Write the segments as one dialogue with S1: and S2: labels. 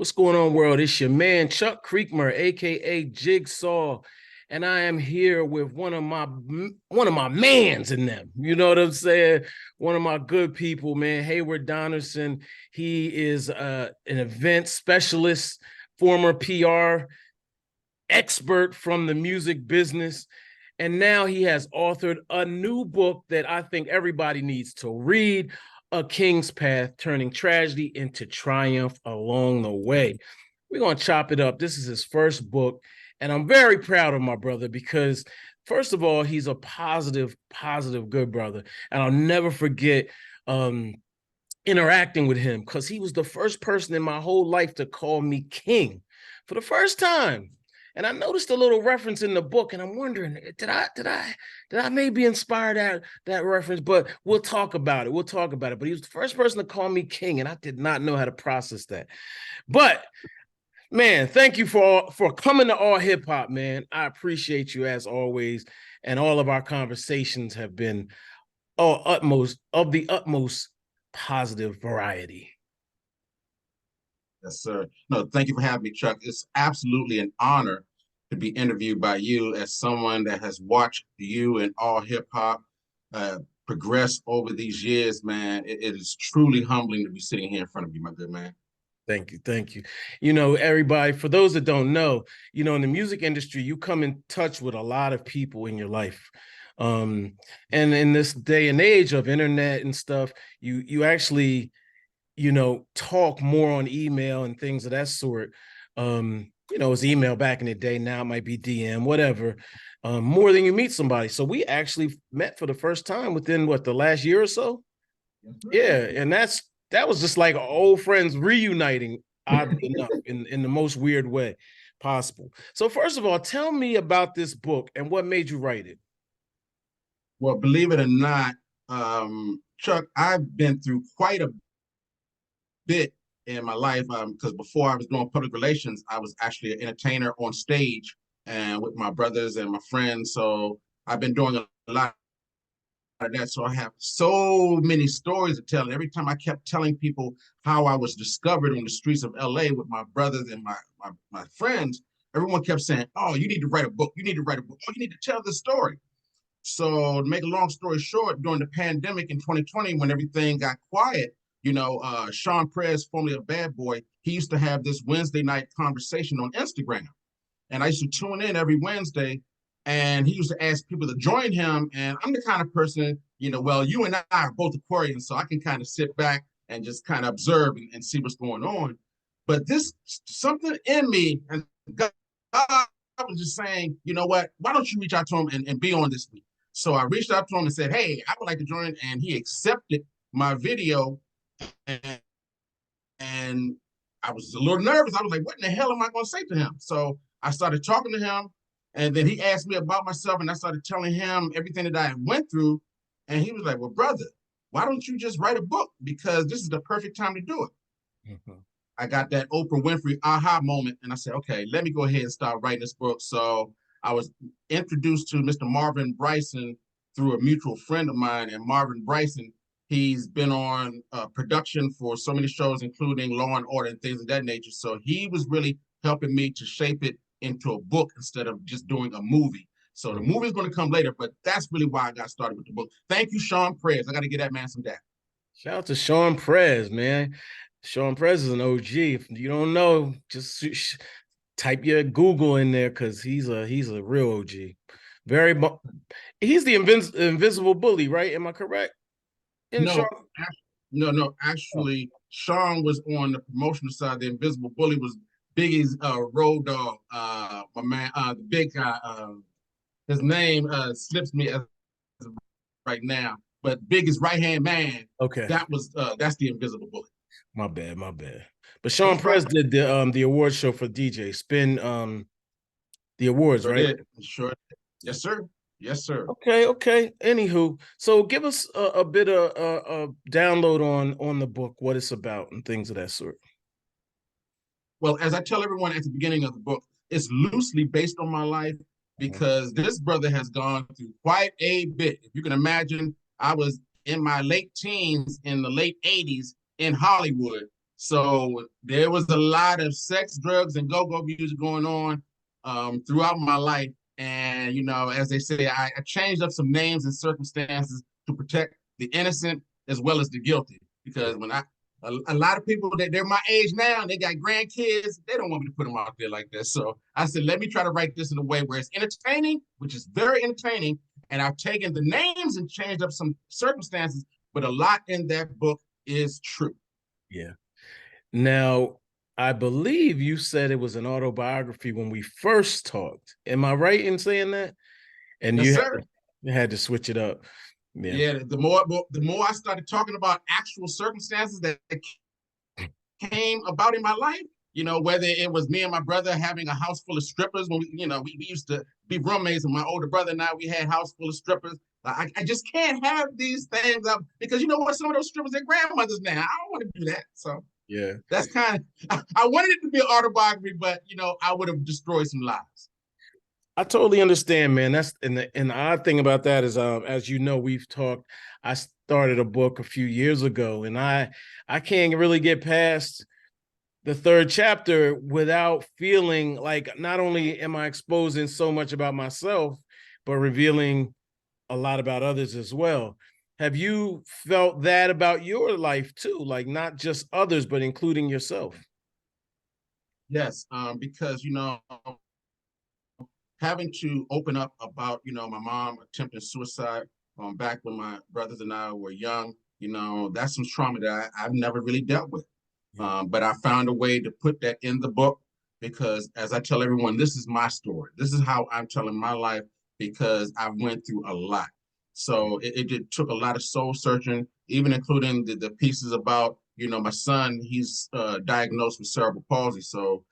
S1: What's going on, world? It's your man Chuck Creekmur, aka Jigsaw, and I am here with one of my mans in them. You know what I'm saying? One of my good people, man. Haywood Donerson. He is an event specialist, former PR expert from the music business. And now he has authored a new book that I think everybody needs to read, A King's Path, Turning Tragedy into Triumph Along the Way. We're going to chop it up. This is his first book, and I'm very proud of my brother because, first of all, he's a positive, good brother. And I'll never forget interacting with him because he was the first person in my whole life to call me king for the first time. And I noticed a little reference in the book, and I'm wondering, did I maybe inspire that reference? But we'll talk about it. But he was the first person to call me king, and I did not know how to process that. But man, thank you for coming to All Hip Hop, man. I appreciate you as always, and all of our conversations have been of the utmost positive variety.
S2: Yes, sir. No, thank you for having me, Chuck. It's absolutely an honor to be interviewed by you as someone that has watched you and all hip hop progress over these years, man. It is truly humbling to be sitting here in front of you, my good man.
S1: Thank you. Thank you. You know, everybody, for those that don't know, you know, in the music industry, you come in touch with a lot of people in your life. And in this day and age of internet and stuff, you actually talk more on email and things of that sort. You know, it's email back in the day. Now it might be DM, whatever, more than you meet somebody. So we actually met for the first time within the last year or so? Yeah. And that was just like old friends reuniting, oddly enough, in the most weird way possible. So first of all, tell me about this book and what made you write it.
S2: Well, believe it or not, Chuck, I've been through quite a bit in my life because before I was doing public relations, I was actually an entertainer on stage and with my brothers and my friends. So I've been doing a lot of that. So I have so many stories to tell. And every time I kept telling people how I was discovered on the streets of LA with my brothers and my friends, everyone kept saying, "Oh, you need to write a book. You need to write a book. Oh, you need to tell this story." So to make a long story short, during the pandemic in 2020, when everything got quiet, Sean Prez, formerly of Bad Boy, he used to have this Wednesday night conversation on Instagram. And I used to tune in every Wednesday, and he used to ask people to join him. And I'm the kind of person, well, you and I are both Aquarians, so I can kind of sit back and just kind of observe and see what's going on. But this, something in me, and God was just saying, you know what, why don't you reach out to him and be on this week? So I reached out to him and said, hey, I would like to join. And he accepted my video. And I was a little nervous. I was like, what in the hell am I going to say to him? So I started talking to him. And then he asked me about myself. And I started telling him everything that I went through. And he was like, well, brother, why don't you just write a book? Because this is the perfect time to do it. Mm-hmm. I got that Oprah Winfrey aha moment. And I said, okay, let me go ahead and start writing this book. So I was introduced to Mr. Marvin Bryson through a mutual friend of mine. And Marvin Bryson, he's been on production for so many shows, including Law and Order and things of that nature. So he was really helping me to shape it into a book instead of just doing a movie. So the movie is going to come later, but that's really why I got started with the book. Thank you, Sean Prez. I got to get that man some dap.
S1: Shout out to Sean Prez, man. Sean Prez is an OG. If you don't know, just type your Google in there because he's a real OG. He's the invisible bully, right? Am I correct?
S2: No, no. Actually, Sean was on the promotional side. The Invisible Bully was Biggie's road dog. My man, the big guy. His name slips me right now, but Biggie's right hand man.
S1: Okay,
S2: that's the Invisible Bully.
S1: My bad. But Sean Prez did the award show for DJ Spin the awards,
S2: sure
S1: right?
S2: Did. Sure. Yes, sir. Yes, sir.
S1: Okay. Anywho, so give us a bit of a download on the book, what it's about, and things of that sort.
S2: Well, as I tell everyone at the beginning of the book, it's loosely based on my life because this brother has gone through quite a bit. If you can imagine, I was in my late teens in the late 80s in Hollywood, So there was a lot of sex, drugs, and go-go music going on throughout my life. And, as they say, I changed up some names and circumstances to protect the innocent as well as the guilty. Because a lot of people that they're my age now and they got grandkids, they don't want me to put them out there like this. So I said, let me try to write this in a way where it's entertaining, which is very entertaining. And I've taken the names and changed up some circumstances, but a lot in that book is true.
S1: Yeah. Now, I believe you said it was an autobiography when we first talked. Am I right in saying that? And
S2: Yes, sir.
S1: you had to switch it up. Yeah.
S2: Yeah, the more I started talking about actual circumstances that came about in my life, whether it was me and my brother having a house full of strippers when we used to be roommates, and my older brother and I, we had a house full of strippers. I just can't have these things up because you know what? Some of those strippers are grandmothers now. I don't want to do that. So
S1: Yeah.
S2: that's kind of, I wanted it to be an autobiography, but I would have destroyed some lives.
S1: I totally understand, man. That's and the odd thing about that is, as you know, we've talked. I started a book a few years ago, and I can't really get past the third chapter without feeling like not only am I exposing so much about myself, but revealing a lot about others as well. Have you felt that about your life too? Like not just others, but including yourself?
S2: Yes, because having to open up about my mom attempting suicide back when my brothers and I were young, that's some trauma that I've never really dealt with. But I found a way to put that in the book because, as I tell everyone, this is my story. This is how I'm telling my life because I went through a lot. So it took a lot of soul searching, even including the pieces about my son. He's diagnosed with cerebral palsy. So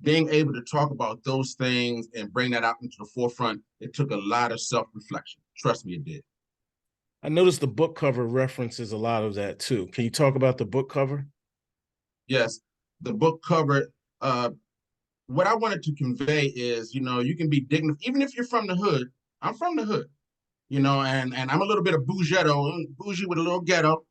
S2: being able to talk about those things and bring that out into the forefront, it took a lot of self-reflection. Trust me, it did.
S1: I noticed the book cover references a lot of that too. Can you talk about the book cover?
S2: Yes, the book cover. What I wanted to convey is, you can be dignified, even if you're from the hood. I'm from the hood, and I'm a little bit of bougie with a little ghetto.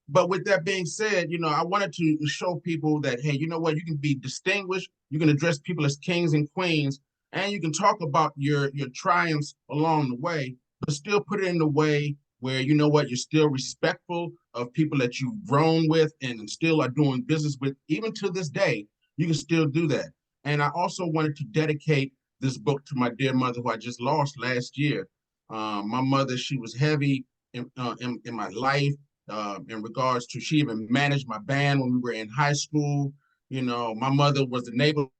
S2: But with that being said, I wanted to show people that, hey, you know what, you can be distinguished, you can address people as kings and queens, and you can talk about your triumphs along the way, but still put it in a way where you know what, you're still respectful of people that you've grown with and still are doing business with, even to this day, you can still do that. And I also wanted to dedicate this book to my dear mother who I just lost last year. My mother, she was heavy in my life in regards to she even managed my band when we were in high school. My mother was the neighborhood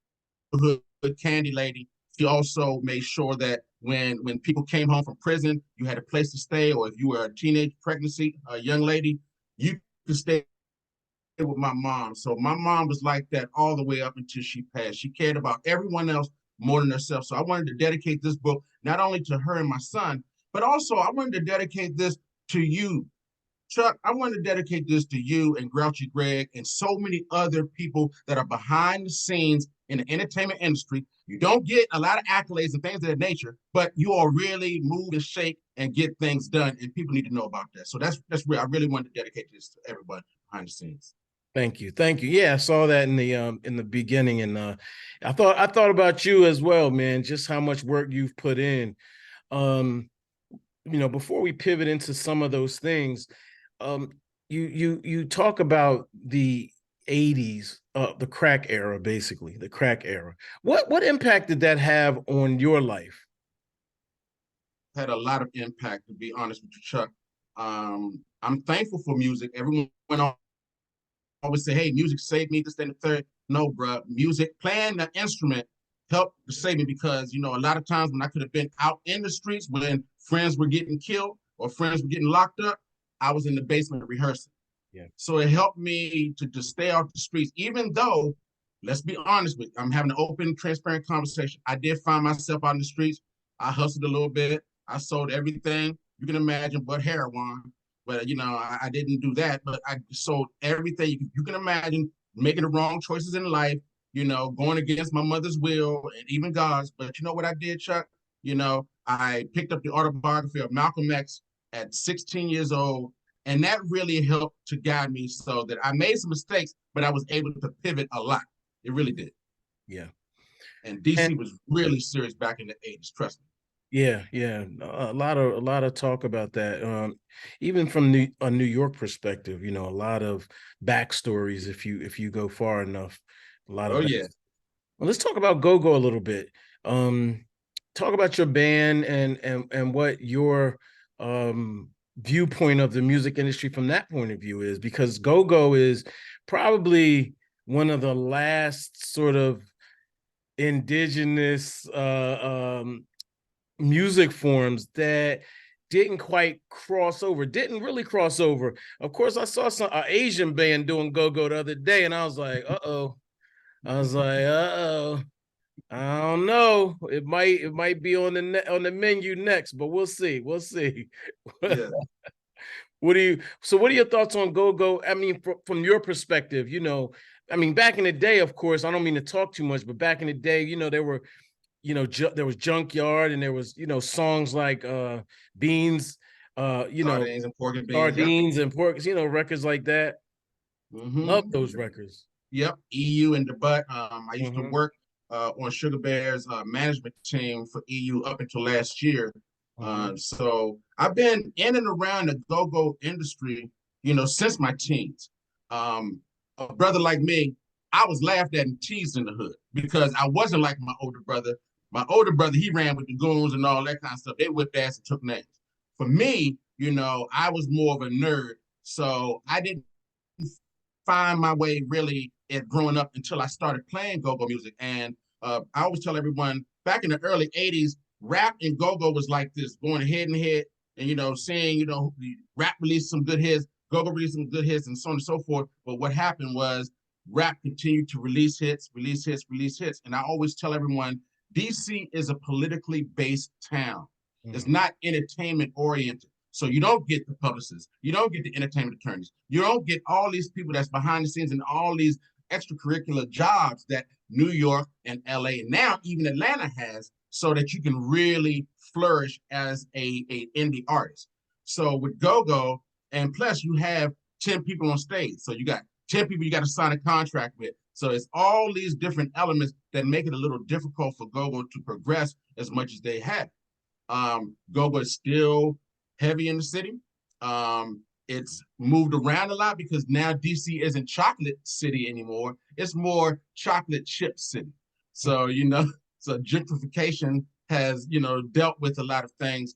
S2: candy lady. She also made sure that when people came home from prison, you had a place to stay, or if you were a teenage pregnancy, a young lady, you could stay with my mom. So my mom was like that all the way up until she passed. She cared about everyone else more than herself. So I wanted to dedicate this book not only to her and my son, but also I wanted to dedicate this to you, Chuck. I want to dedicate this to you and Grouchy Greg and so many other people that are behind the scenes in the entertainment industry. You don't get a lot of accolades and things of that nature, but you all really move and shake and get things done, and people need to know about that. So that's real. I really wanted to dedicate this to everybody behind the scenes.
S1: Thank you. Thank you. Yeah, I saw that in the beginning. And I thought about you as well, man, just how much work you've put in. Um, before we pivot into some of those things, um, you talk about the 80s, the crack era, basically, the crack era. What impact did that have on your life?
S2: Had a lot of impact, to be honest with you, Chuck. I'm thankful for music. Everyone always say, hey, music saved me, this, and the third. No, bro, music, playing the instrument helped to save me because, a lot of times when I could have been out in the streets when friends were getting killed or friends were getting locked up, I was in the basement rehearsing.
S1: Yeah.
S2: So it helped me to just stay off the streets, even though, let's be honest with you, I'm having an open, transparent conversation. I did find myself out in the streets. I hustled a little bit. I sold everything you can imagine but heroin. But I didn't do that. But I sold everything you can imagine, making the wrong choices in life. Going against my mother's will and even God's. But you know what I did, Chuck? I picked up the autobiography of Malcolm X at 16 years old. And that really helped to guide me so that I made some mistakes, but I was able to pivot a lot. It really did.
S1: Yeah.
S2: And
S1: And
S2: DC was really serious back in the 80s, trust me.
S1: yeah, yeah, a lot of talk about that. Even from a New York perspective, a lot of backstories. If you go far enough, a lot of
S2: Oh,
S1: back.
S2: yeah.
S1: Well, let's talk about Go-Go a little bit. Talk about your band and what your viewpoint of the music industry from that point of view is, because Go-Go is probably one of the last sort of indigenous music forms that didn't really cross over. Of course, I saw some Asian band doing go-go the other day, and I was like, uh-oh. I was like, uh-oh. I don't know. It might be on the menu next, but we'll see. We'll see.
S2: Yeah.
S1: What are your thoughts on go-go? I mean, from your perspective, I mean, back in the day, of course, I don't mean to talk too much, but back in the day, there were there was Junkyard, and there was songs like Beans,
S2: Sardines and pork and beans. Yep.
S1: Sardines and Pork, records like that. Love
S2: Mm-hmm.
S1: those records.
S2: Yep. EU and the butt. I used to
S1: Mm-hmm.
S2: work on Sugar Bear's management team for EU up until last year.
S1: Mm-hmm.
S2: So I've been in and around the go-go industry, since my teens. A brother like me, I was laughed at and teased in the hood because I wasn't like my older brother. My older brother, he ran with the goons and all that kind of stuff. They whipped ass and took names. For me, I was more of a nerd. So I didn't find my way really at growing up until I started playing go-go music. And I always tell everyone back in the early 80s, rap and go-go was like this, going head and head and, seeing, rap released some good hits, go-go released some good hits and so on and so forth. But what happened was rap continued to release hits, release hits, release hits. And I always tell everyone, DC is a politically based town. It's
S1: Mm-hmm.
S2: not entertainment oriented. So you don't get the publicists, you don't get the entertainment attorneys, you don't get all these people that's behind the scenes and all these extracurricular jobs that New York and LA and now even Atlanta has, so that you can really flourish as a indie artist. So with go-go, and plus you have 10 people on stage. So you got 10 people you got to sign a contract with. So it's all these different elements that make it a little difficult for go-go to progress as much as they have. Go-go is still heavy in the city. It's moved around a lot because now DC isn't chocolate city anymore. It's more chocolate chip city. So, so gentrification has, dealt with a lot of things.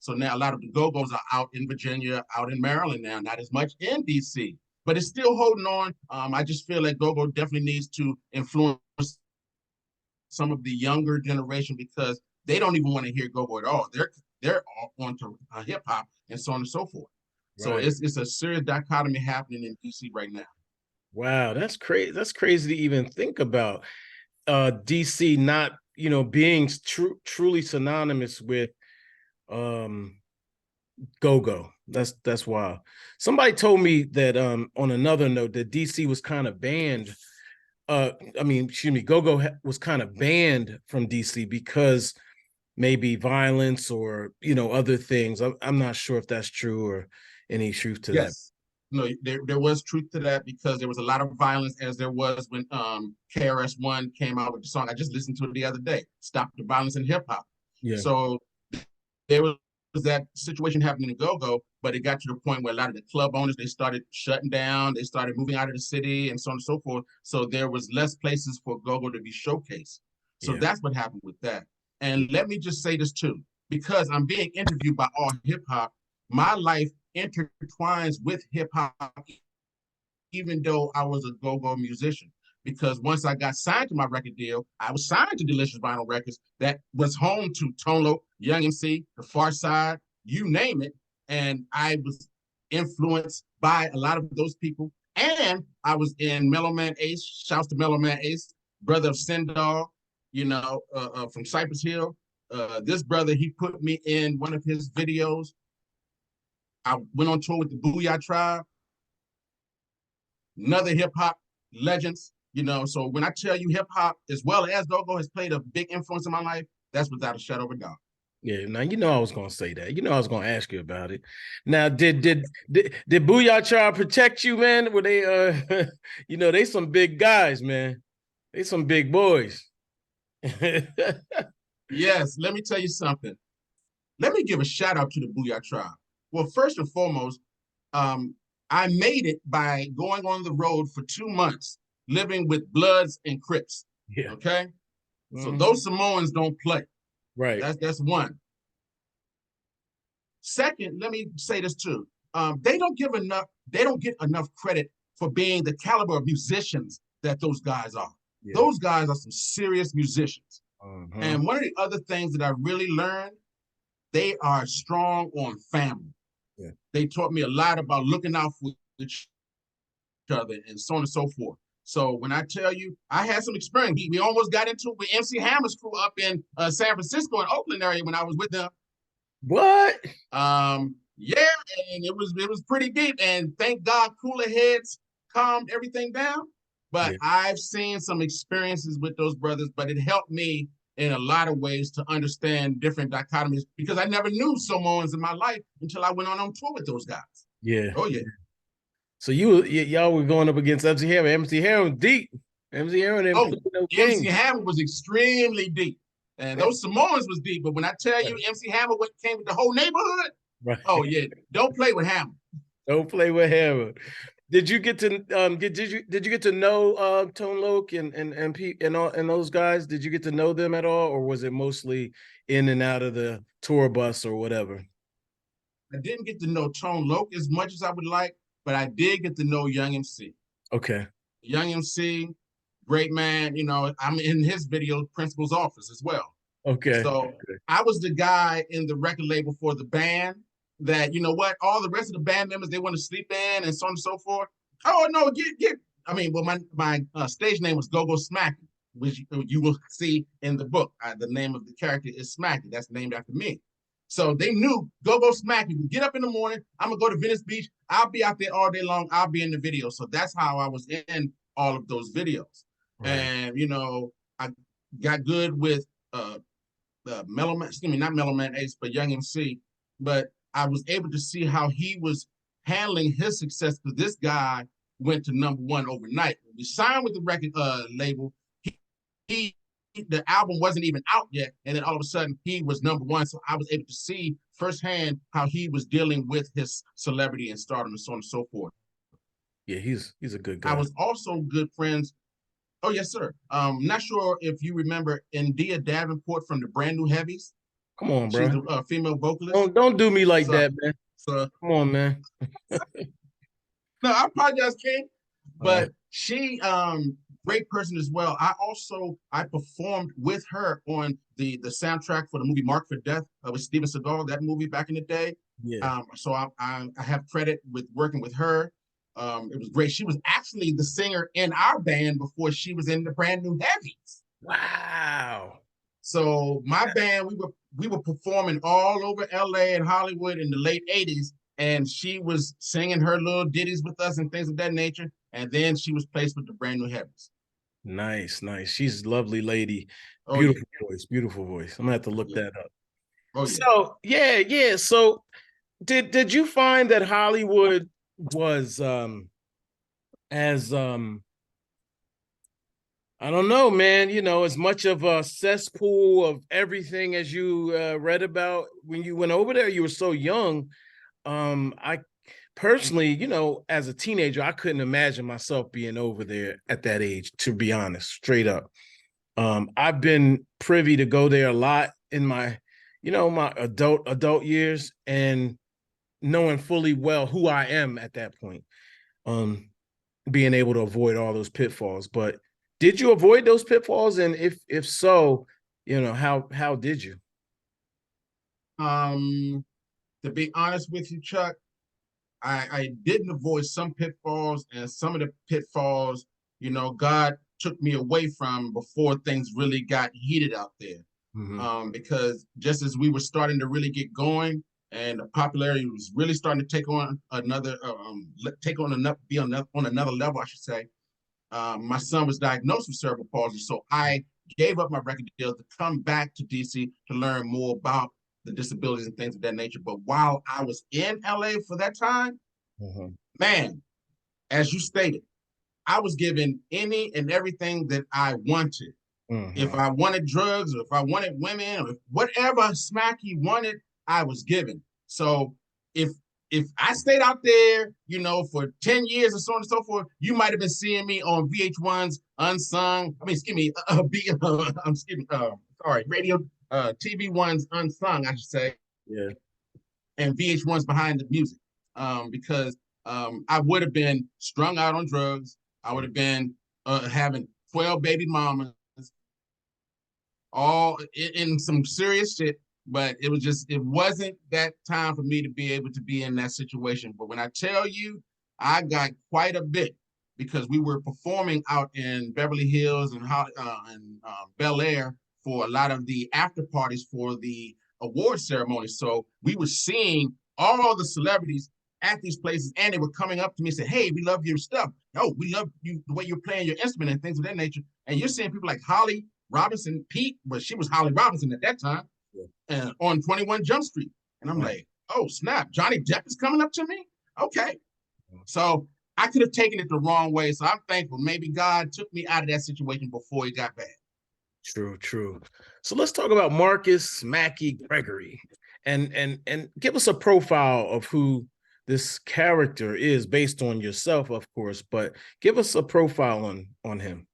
S2: So now a lot of the go-go's are out in Virginia, out in Maryland now, not as much in DC, but it's still holding on. I just feel like go-go definitely needs to influence some of the younger generation because they don't even want to hear go-go at all. They're all onto hip hop and so on and so forth. So
S1: Right.
S2: it's a serious dichotomy happening in DC right now.
S1: Wow, that's crazy. That's crazy to even think about. DC not, being truly synonymous with um go-go. That's wild. Somebody told me that on another note that DC was kind of banned. I mean, excuse me, go-go was kind of banned from DC because maybe violence or other things. I'm not sure if that's true or any truth to that.
S2: Yes. No, there was truth to that because there was a lot of violence as there was when KRS-One came out with the song. I just listened to it the other day, Stop the Violence in Hip Hop.
S1: Yeah.
S2: So there was that situation happening in go-go, but it got to the point where a lot of the club owners, they started shutting down, they started moving out of the city and so on and so forth. So there was less places for go-go to be showcased. So
S1: Yeah.
S2: that's what happened with that. And let me just say this too, because I'm being interviewed by All Hip Hop, my life intertwines with hip hop, even though I was a go-go musician. Because once I got signed to my record deal, I was signed to Delicious Vinyl Records that was home to Tono, Young MC, The Far Side, you name it. And I was influenced by a lot of those people. And I was in Mellow Man Ace, shouts to Mellow Man Ace, brother of Sendog, from Cypress Hill. This brother, he put me in one of his videos. I went on tour with the Booyah Tribe, another hip hop legends. So when I tell you hip hop as well as go-go has played a big influence in my life, that's without a shadow of a doubt.
S1: Yeah, now you know I was gonna say that. You know I was gonna ask you about it. Now, did Booyah Child protect you, man? Were they you know, they some big guys, man. They some big boys.
S2: Yes, let me tell you something. Let me give a shout out to the Booyah Tribe. Well, first and foremost, um, I made it by going on the road for 2 months, living with Bloods and Crips.
S1: Yeah.
S2: Okay, so
S1: Mhm.
S2: those Samoans don't play.
S1: Right.
S2: That's one. Second, let me say this too. They don't give enough. They don't get enough credit for being the caliber of musicians that those guys are.
S1: Yeah.
S2: Those guys are some serious musicians.
S1: Uh-huh.
S2: And one of the other things that I really learned, they are strong on family.
S1: Yeah.
S2: They taught me a lot about looking out for each other and so on and so forth. So when I tell you, I had some experience. We almost got into it with MC Hammer's crew up in San Francisco and Oakland area when I was with them.
S1: What?
S2: Yeah, and it was pretty deep. And thank God, cooler heads calmed everything down. But
S1: Yeah.
S2: I've seen some experiences with those brothers, but it helped me in a lot of ways to understand different dichotomies because I never knew Samoans in my life until I went on tour with those guys.
S1: Yeah.
S2: Oh yeah.
S1: So y'all were going up against MC Hammer. MC Hammer deep. MC Hammer didn't
S2: Oh,
S1: play no
S2: MC
S1: games.
S2: Hammer was extremely deep. And those Samoans was deep. But when I tell you MC Hammer came with the whole neighborhood,
S1: Right.
S2: oh yeah, don't play with Hammer.
S1: Don't play with Hammer. Did you get to did you get to know Tone Loc and those guys? Did you get to know them at all, or was it mostly in and out of the tour bus or whatever?
S2: I didn't get to know Tone Loc as much as I would like, but I did get to know Young MC.
S1: Okay.
S2: Young MC, great man. You know, I'm in his video principal's office as well.
S1: Okay.
S2: So I was the guy in the record label for the band that, you know what, all the rest of the band members, they want to sleep in and so on and so forth. Oh, no, get. I mean, well, my stage name was Go-Go Smacky, which you will see in the book. The name of the character is Smacky. That's named after me. So they knew Go-Go Smacky. We get up in the morning. I'm going to go to Venice Beach. I'll be out there all day long. I'll be in the video. So that's how I was in all of those videos.
S1: Right.
S2: And, you know, I got good with Mellow Man, excuse me, not Mellow Man Ace, but Young MC. But I was able to see how he was handling his success because this guy went to #1 overnight. When we signed with the record label, he the album wasn't even out yet, and then all of a sudden he was #1. So I was able to see firsthand how he was dealing with his celebrity and stardom and so on and so forth.
S1: Yeah, he's a good
S2: I
S1: guy.
S2: was also good friends. Oh yes, sir. Not sure if you remember India Davenport from the Brand New Heavies.
S1: Come on,
S2: She's
S1: bro.
S2: a female vocalist.
S1: Don't do me like
S2: So,
S1: that, man.
S2: so
S1: Come on, man.
S2: no, I apologize, King.
S1: All right.
S2: But she, great person as well. I performed with her on the soundtrack for the movie Mark for Death with Steven Seagal, that movie back in the day.
S1: Yeah.
S2: So I have credit with working with her. It was great. She was actually the singer in our band before she was in the Brand New Heavies.
S1: Wow.
S2: So my band, we were performing all over LA and Hollywood in the late 80s, and she was singing her little ditties with us and things of that nature. And then she was placed with the Brand New Heavens.
S1: Nice, nice. She's a lovely lady.
S2: Oh yeah.
S1: Beautiful voice, beautiful voice. I'm gonna have to look
S2: Yeah.
S1: that up.
S2: Oh yeah.
S1: So yeah. So did you find that Hollywood was as I don't know, man, you know, as much of a cesspool of everything as you read about when you went over there? You were so young. I personally, you know, as a teenager, I couldn't imagine myself being over there at that age, to be honest, straight up. I've been privy to go there a lot in my, you know, my adult years, and knowing fully well who I am at that point. Being able to avoid all those pitfalls. But did you avoid those pitfalls? And if so, you know, how did you?
S2: To be honest with you, Chuck, I didn't avoid some pitfalls, and some of the pitfalls, you know, God took me away from before things really got heated out there. Because just as we were starting to really get going, and the popularity was really starting to take on another, be on another level, I should say. My son was diagnosed with cerebral palsy, so I gave up my record deal to come back to DC to learn more about the disabilities and things of that nature. But while I was in LA for that time, man, as you stated, I was given any and everything that I wanted. If I wanted drugs, or if I wanted women, or whatever smacky wanted, I was given. So if I stayed out there, for 10 years or so on and so forth, you might have been seeing me on VH1's Unsung. I mean, excuse me, sorry, radio, TV1's Unsung, I should say.
S1: Yeah.
S2: And VH1's Behind the Music, because I would have been strung out on drugs. I would have been having 12 baby mamas, all in some serious shit. But it wasn't that time for me to be able to be in that situation. But when I tell you, I got quite a bit, because we were performing out in Beverly Hills and Bel Air for a lot of the after parties for the award ceremony. So we were seeing all the celebrities at these places, and they were coming up to me and saying, "Hey, we love your stuff. Oh, we love you, the way you're playing your instrument and things of that nature." And you're seeing people like Holly Robinson, Pete, but she was Holly Robinson at that time, and on 21 Jump Street. And I'm like, oh, snap, Johnny Depp is coming up to me? Okay. So I could have taken it the wrong way. So I'm thankful. Maybe God took me out of that situation before it got bad.
S1: True. So let's talk about Marcus Mackey Gregory, and give us a profile of who this character is, based on yourself, of course, but give us a profile on him.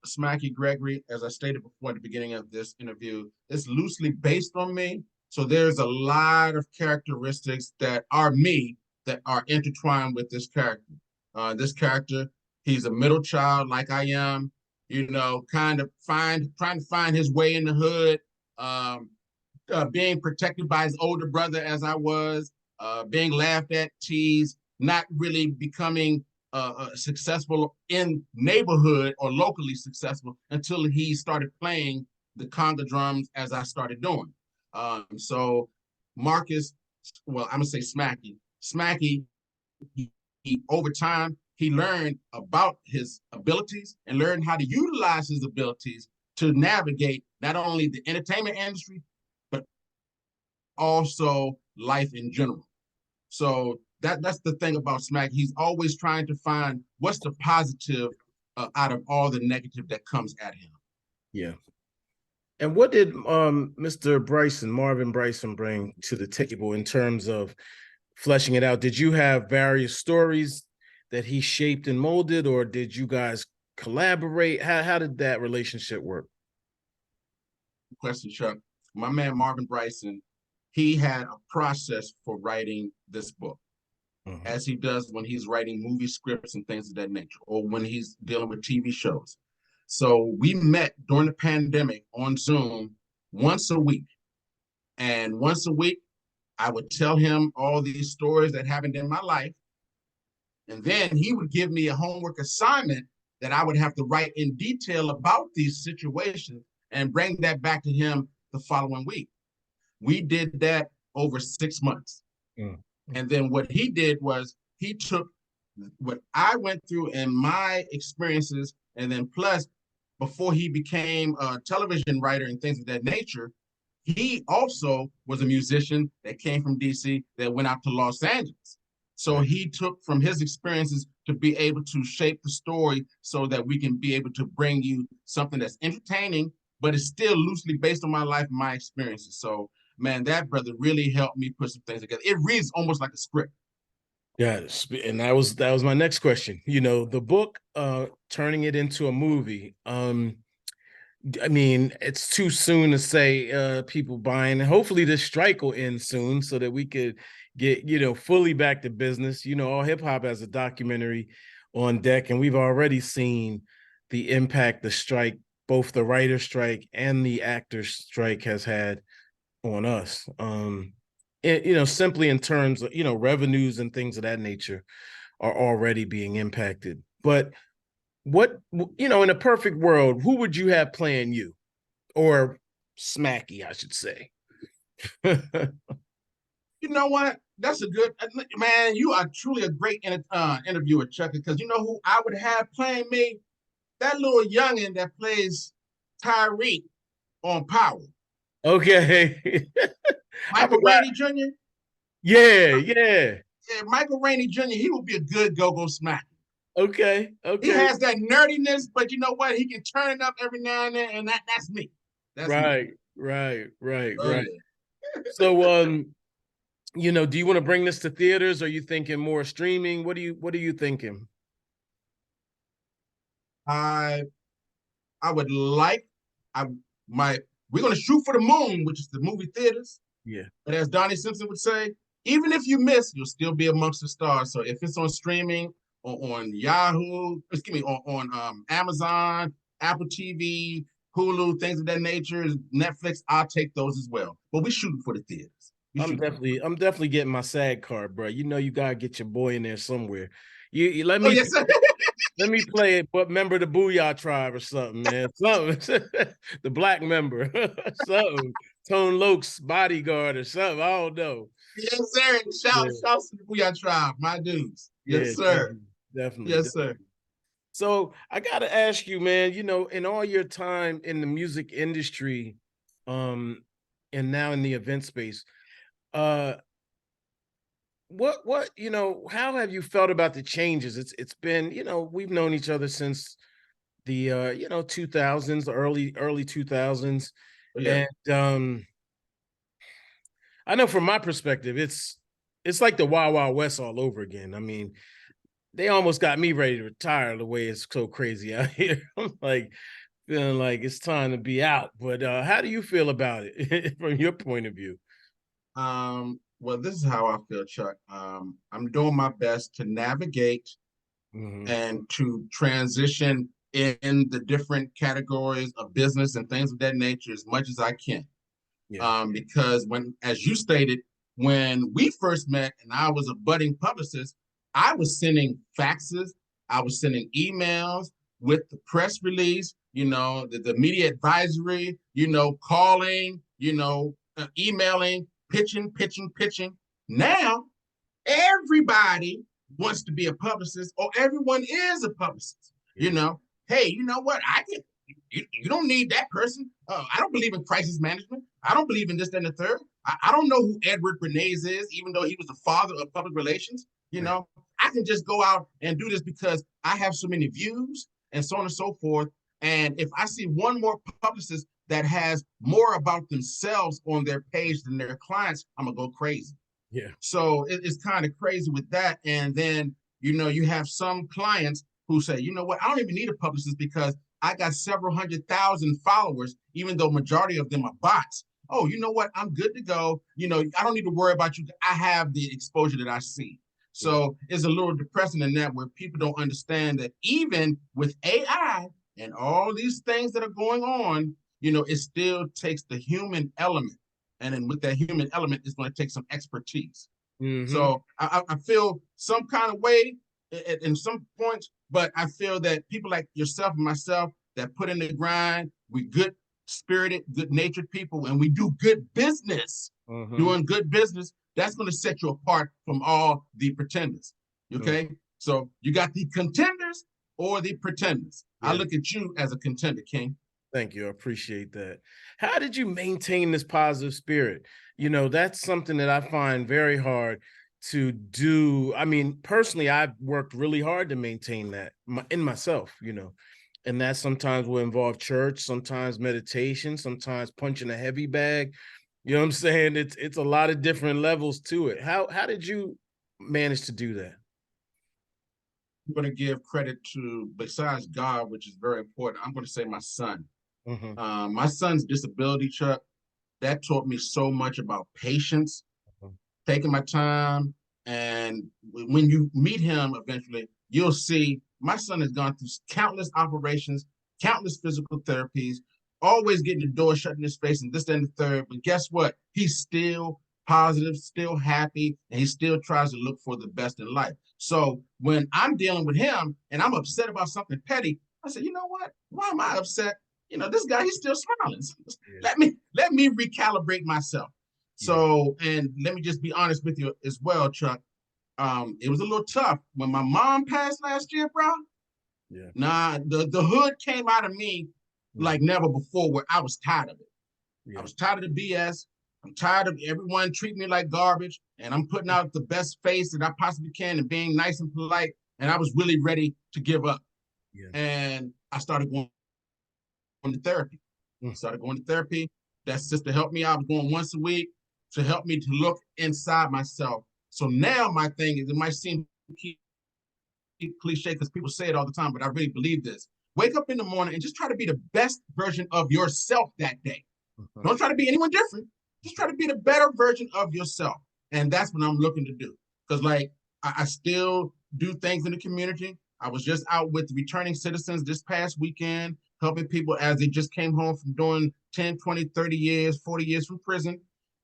S2: Smacky Gregory, as I stated before at the beginning of this interview, is loosely based on me. So there's a lot of characteristics that are me that are intertwined with this character. This character, he's a middle child like I am, kind of trying to find his way in the hood, being protected by his older brother as I was, being laughed at, teased, not really becoming successful in neighborhood or locally successful until he started playing the conga drums, as I started doing. So Marcus, well, I'm gonna say Smacky, over time, he learned about his abilities and learned how to utilize his abilities to navigate not only the entertainment industry, but also life in general. So that's the thing about Smack. He's always trying to find what's the positive out of all the negative that comes at him.
S1: Yeah. And what did Mr. Marvin Bryson, bring to the table in terms of fleshing it out? Did you have various stories that he shaped and molded, or did you guys collaborate? How did that relationship work?
S2: Good question, Chuck. My man Marvin Bryson, he had a process for writing this book. As he does when he's writing movie scripts and things of that nature, or when he's dealing with TV shows. So we met during the pandemic on Zoom once a week. And once a week, I would tell him all these stories that happened in my life. And then he would give me a homework assignment that I would have to write in detail about these situations and bring that back to him the following week. We did that over 6 months. And then what he did was he took what I went through and my experiences, and then plus, before he became a television writer and things of that nature, he also was a musician that came from DC that went out to Los Angeles. So he took from his experiences to be able to shape the story so that we can be able to bring you something that's entertaining, but it's still loosely based on my life and my experiences. So man, that brother really helped me put some things together. It reads almost like a script.
S1: Yeah, and that was my next question. The book, turning it into a movie. I mean, it's too soon to say people buying. Hopefully this strike will end soon so that we could get, fully back to business. All hip hop has a documentary on deck, and we've already seen the impact the strike, both the writer's strike and the actor's strike, has had on us. Simply in terms of, revenues and things of that nature are already being impacted. But what, in a perfect world, who would you have playing you, or Smacky, I should say?
S2: You know what? That's a good, man. You are truly a great interviewer, Chuck, because you know who I would have playing me? That little youngin that plays Tyreek on Power.
S1: Okay. I
S2: Michael
S1: forgot.
S2: Rainey Jr.
S1: Yeah, yeah.
S2: Yeah, Michael Rainey Jr. He would be a good go-go smack.
S1: Okay,
S2: He
S1: okay.
S2: has that nerdiness, but you know what? He can turn it up every now and then, and that's me. That's me.
S1: Right, right, right,
S2: Oh
S1: right.
S2: yeah.
S1: So do you want to bring this to theaters? Or are you thinking more streaming? What are you thinking?
S2: I I would like I my we're gonna shoot for the moon, which is the movie theaters.
S1: Yeah.
S2: But as Donnie Simpson would say, even if you miss, you'll still be amongst the stars. So if it's on streaming or on Yahoo, excuse me, on Amazon, Apple TV, Hulu, things of that nature, Netflix, I'll take those as well. But we shooting for the theaters. We
S1: I'm
S2: shooting for the
S1: definitely I'm definitely getting my SAG card, bro. You gotta get your boy in there somewhere. You let
S2: Oh
S1: me
S2: yes, sir.
S1: let me play it, but member of the Booyah tribe or something, man. Something. The black member. Something. Tone Loke's bodyguard or something. I don't know.
S2: Yes, sir.
S1: Yeah,
S2: Shouts to the Booyah Tribe, my dudes.
S1: yeah,
S2: Yes, sir.
S1: definitely, definitely,
S2: Yes, sir.
S1: definitely. So I gotta ask you, man, in all your time in the music industry, um, and now in the event space, uh, how have you felt about the changes? It's been, we've known each other since the 2000s, early 2000s.
S2: Oh, yeah.
S1: And I know from my perspective, it's like the Wild Wild West all over again. I mean, they almost got me ready to retire the way it's so crazy out here. I'm like feeling like it's time to be out. But how do you feel about it from your point of view?
S2: Well, this is how I feel, Chuck. I'm doing my best to navigate
S1: Hmm.
S2: and to transition in the different categories of business and things of that nature as much as I can.
S1: Yeah.
S2: Because as you stated, when we first met and I was a budding publicist, I was sending faxes, I was sending emails with the press release, the media advisory, calling, emailing, pitching. Now everybody wants to be a publicist, or everyone is a publicist.
S1: Yeah.
S2: Hey, you know what? You don't need that person. I don't believe in crisis management. I don't believe in this, that, and the third. I don't know who Edward Bernays is, even though he was the father of public relations.
S1: Right.
S2: I can just go out and do this because I have so many views and so on and so forth. And if I see one more publicist that has more about themselves on their page than their clients, I'm gonna go crazy.
S1: Yeah.
S2: So it's kind of crazy with that. And then, you have some clients who say, you know what, I don't even need a publicist because I got several 100,000 followers, even though majority of them are bots. Oh, you know what? I'm good to go. I don't need to worry about you. I have the exposure that I see.
S1: Yeah.
S2: So it's a little depressing in that where people don't understand that even with AI and all these things that are going on, it still takes the human element. And then with that human element, it's going to take some expertise.
S1: Hmm.
S2: So I feel some kind of way in some points, but I feel that people like yourself and myself that put in the grind, we good spirited, good natured people, and we do good business,
S1: Hmm.
S2: doing good business, that's going to set you apart from all the pretenders. Okay. So you got the contenders or the pretenders. I
S1: Yeah.
S2: look at you as a contender, King.
S1: Thank you. I appreciate that. How did you maintain this positive spirit? That's something that I find very hard to do. I mean, personally, I've worked really hard to maintain that in myself, and that sometimes will involve church, sometimes meditation, sometimes punching a heavy bag. You know what I'm saying? It's a lot of different levels to it. How did you manage to do that?
S2: I'm going to give credit to, besides God, which is very important, I'm going to say my son.
S1: Hmm.
S2: My son's disability, Chuck, that taught me so much about patience, taking my time. And when you meet him eventually, you'll see my son has gone through countless operations, countless physical therapies, always getting the door shut in his face and this, that, and the third. But guess what? He's still positive, still happy, and he still tries to look for the best in life. So when I'm dealing with him and I'm upset about something petty, I said, you know what? Why am I upset? This guy, he's still smiling.
S1: Yeah.
S2: Let me recalibrate myself.
S1: Yeah.
S2: So, and let me just be honest with you as well, Chuck. It was a little tough when my mom passed last year, bro.
S1: Yeah.
S2: Nah, the hood came out of me
S1: Mm.
S2: like never before, where I was tired of it. I
S1: Yeah.
S2: was tired of the BS. I'm tired of everyone treating me like garbage, and I'm putting out the best face that I possibly can and being nice and polite. And I was really ready to give up.
S1: Yeah.
S2: And I started going to therapy.
S1: Mm.
S2: I started going to therapy. That sister helped me. I was going once a week to help me to look inside myself. So now my thing is, it might seem cliche because people say it all the time, but I really believe this. Wake up in the morning and just try to be the best version of yourself that day.
S1: Uh-huh.
S2: Don't try to be anyone different. Just try to be the better version of yourself. And that's what I'm looking to do. Because, like, I still do things in the community. I was just out with returning citizens this past weekend, helping people as they just came home from doing 10, 20, 30 years, 40 years from prison.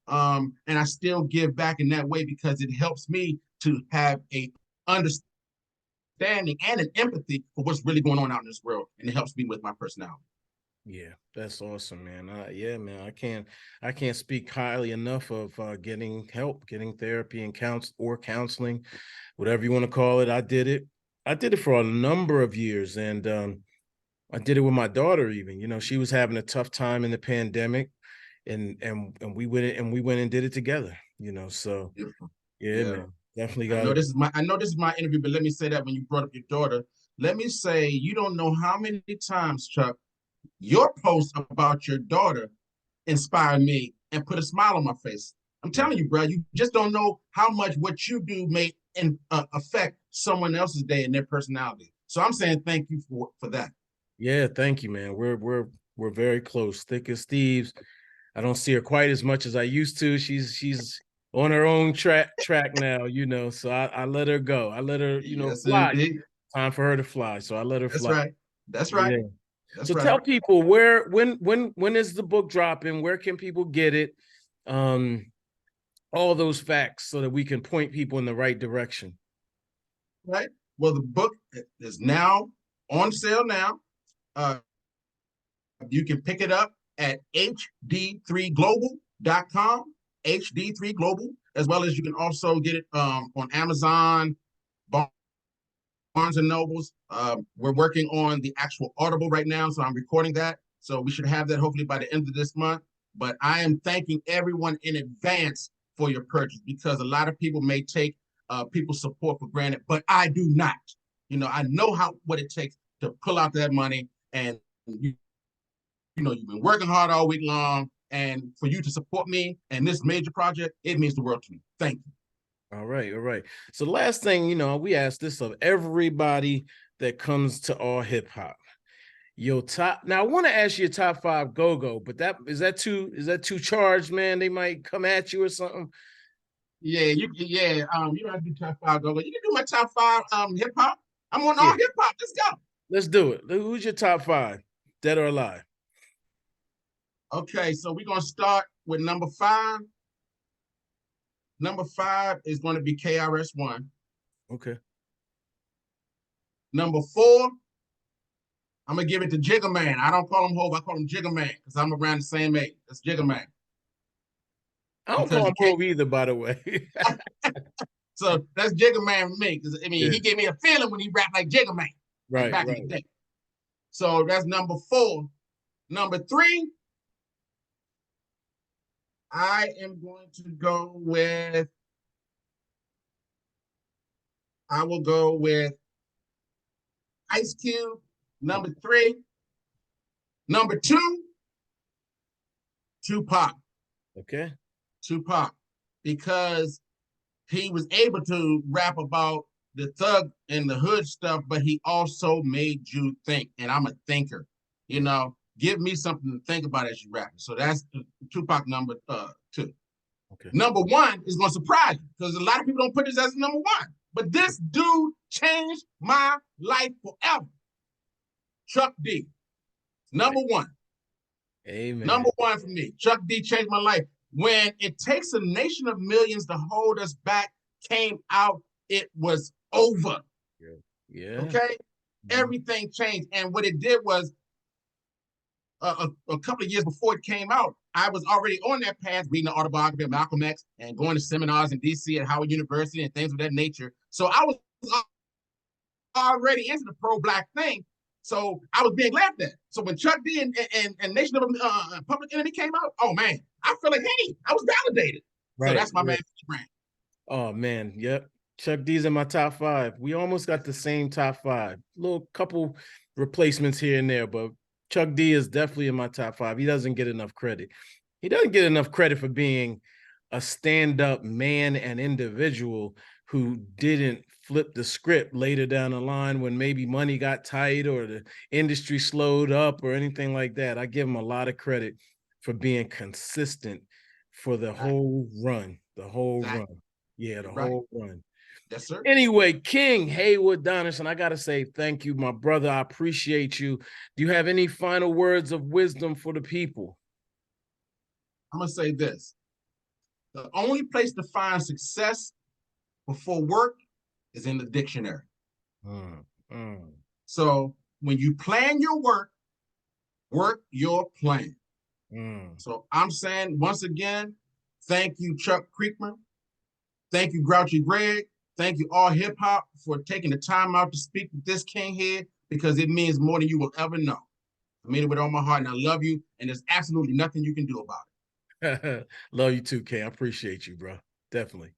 S2: And I still give back in that way because it helps me to have a understanding and an empathy for what's really going on out in this world. And it helps me with my personality.
S1: Yeah, that's awesome, man. Yeah, man, I can't speak highly enough of getting help, getting therapy and counseling, whatever you want to call it. I did it. I did it for a number of years, and I did it with my daughter. Even, she was having a tough time in the pandemic, and we went and did it together. So
S2: Beautiful.
S1: yeah,
S2: Yeah.
S1: man, definitely
S2: I
S1: got
S2: know
S1: it.
S2: this is my interview, but let me say that when you brought up your daughter, let me say you don't know how many times, Chuck, your post about your daughter inspired me and put a smile on my face. I'm
S1: Yeah.
S2: telling you, bro, you just don't know how much what you do may affect someone else's day and their personality. So I'm saying thank you for that.
S1: Yeah, thank you, man. We're very close, thick as thieves. I don't see her quite as much as I used to. She's on her own track now, So I let her go. I let her,
S2: Yes,
S1: fly.
S2: indeed.
S1: Time for her to fly. So I let her
S2: That's
S1: fly.
S2: right. That's right.
S1: Yeah.
S2: That's
S1: So
S2: right.
S1: tell people when is the book dropping? Where can people get it? Um, all those facts so that we can point people in the right direction.
S2: Right. Well, the book is now on sale now. Uh, you can pick it up at hd3global.com, hd3global, as well as you can also get it on Amazon, Barnes and Nobles. We're working on the actual Audible right now, so I'm recording that. So we should have that hopefully by the end of this month. But I am thanking everyone in advance for your purchase because a lot of people may take people's support for granted, but I do not. I know what it takes to pull out that money, and you've been working hard all week long, and for you to support me and this major project, it means the world to me. Thank you.
S1: All right, all right. So last thing, we ask this of everybody that comes to All Hip Hop. Your top. Now I want to ask you your top 5 go-go, but is that too charged, man? They might come at you or something.
S2: Yeah, you don't have to do top five go. You can do my top five hip hop. I'm on all
S1: Yeah,
S2: hip hop. Let's go.
S1: let's do it. Who's your top 5, dead or alive?
S2: Okay, so we're gonna start with number five. Number five is going to be KRS-One.
S1: Okay.
S2: Number four, I'm gonna give it to Jigga Man. I don't call him Hov, I call him Jigga Man because I'm around the same age. That's Jigga Man.
S1: I don't
S2: Because
S1: call
S2: you
S1: him
S2: can't.
S1: Hov either, by the way.
S2: So that's Jigga Man for me. Because I mean,
S1: Yeah.
S2: he gave me a feeling when he rapped like Jigga Man, like
S1: Right,
S2: back in the
S1: right.
S2: day. So that's number four. Number three, I am going to go with. I will go with Ice Cube. Number three. Number two, Tupac.
S1: Okay.
S2: Tupac, because he was able to rap about the thug and the hood stuff, but he also made you think. And I'm a thinker. Give me something to think about as you rap. So that's Tupac number two.
S1: Okay.
S2: Number one is going to surprise you because a lot of people don't put this as number one. But this dude changed my life forever. Chuck D. Number one.
S1: Amen.
S2: Number one for me. Chuck D changed my life. When It Takes a Nation of Millions to Hold Us Back came out, it was over.
S1: Yeah.
S2: Okay? Everything changed. And what it did was a couple of years before it came out, I was already on that path, reading the autobiography of Malcolm X and going to seminars in DC at Howard University and things of that nature. So I was already into the pro-black thing. So I was being laughed at. So when Chuck D and Nation of Public Enemy came out, oh man, I feel like, hey, I was validated. So
S1: Right.
S2: that's my
S1: Right.
S2: man, Brand.
S1: Oh man, yep. Chuck D's in my top 5. We almost got the same top 5. Little couple replacements here and there, but Chuck D is definitely in my top 5. He doesn't get enough credit. He doesn't get enough credit for being a stand-up man and individual who didn't flip the script later down the line when maybe money got tight or the industry slowed up or anything like that. I give him a lot of credit for being consistent for the whole run, the whole run.
S2: Exactly.
S1: Yeah, the
S2: You're right.
S1: whole run.
S2: Yes, sir.
S1: Anyway, King Haywood Donerson, I got to say thank you, my brother. I appreciate you. Do you have any final words of wisdom for the people?
S2: I'm gonna say this: the only place to find success before work is in the dictionary.
S1: Mm, mm.
S2: So when you plan your work your plan.
S1: Mm.
S2: So I'm saying once again, thank you, Chuck Creekmur. Thank you, Grouchy Greg. Thank you, All Hip Hop, for taking the time out to speak with this king here because it means more than you will ever know. I mean it with all my heart, and I love you, and there's absolutely nothing you can do about it.
S1: Love you too, King. I appreciate you, bro. Definitely.